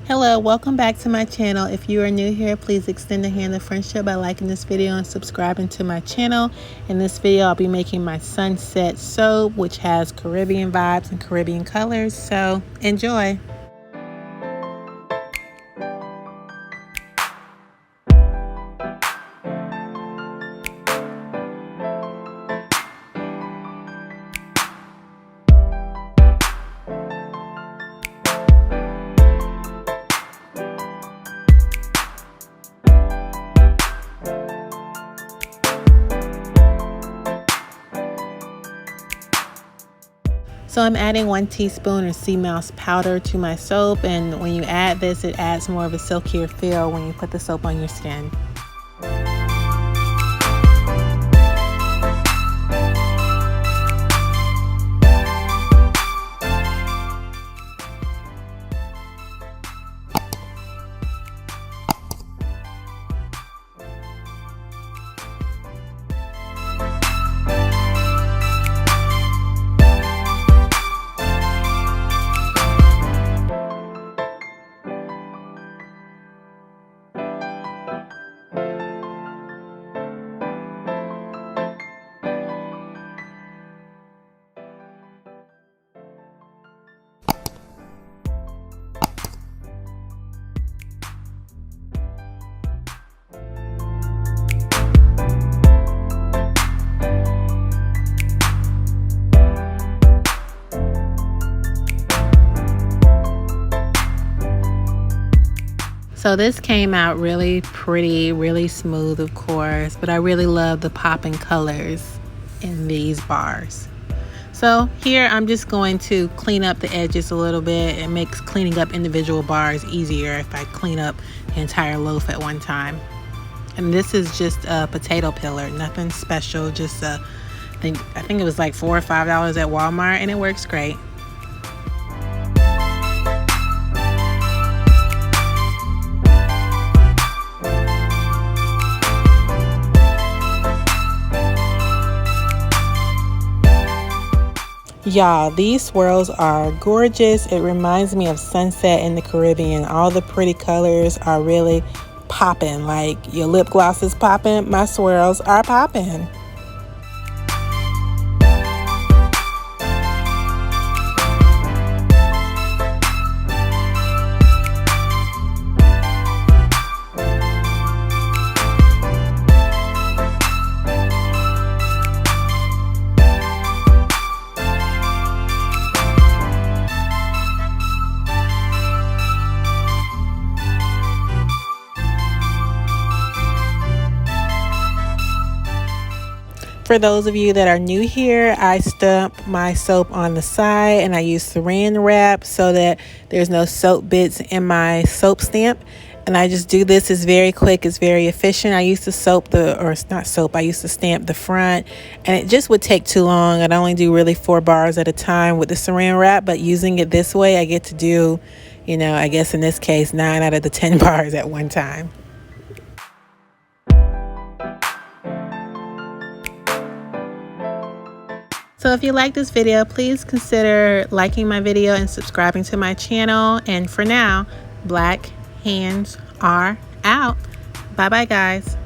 Hello, welcome back to my channel. If you are new here, please extend a hand of friendship by liking this video and subscribing to my channel. In this video, I'll be making my sunset soap, which has Caribbean vibes and Caribbean colors, so enjoy. So I'm adding 1 teaspoon of sea mouse powder to my soap, and when you add this, it adds more of a silkier feel when you put the soap on your skin. So this came out really pretty, really smooth, of course, but I really love the popping colors in these bars. So here I'm just going to clean up the edges a little bit. It makes cleaning up individual bars easier if I clean up the entire loaf at one time. And this is just a potato peeler, nothing special, just I think it was like $4 or $5 at Walmart, and it works great. Y'all, these swirls are gorgeous. It reminds me of sunset in the Caribbean. All the pretty colors are really popping. Like your lip gloss is popping, my swirls are popping. For those of you that are new here, I stamp my soap on the side and I use saran wrap so that there's no soap bits in my soap stamp. And I just do this. It's very quick, it's very efficient. I used to I used to stamp the front, and it just would take too long. I'd only do really 4 bars at a time with the saran wrap, but using it this way, I get to do, I guess in this case, 9 out of the 10 bars at one time. So if you like this video, please consider liking my video and subscribing to my channel. And for now, black hands are out. Bye bye, guys.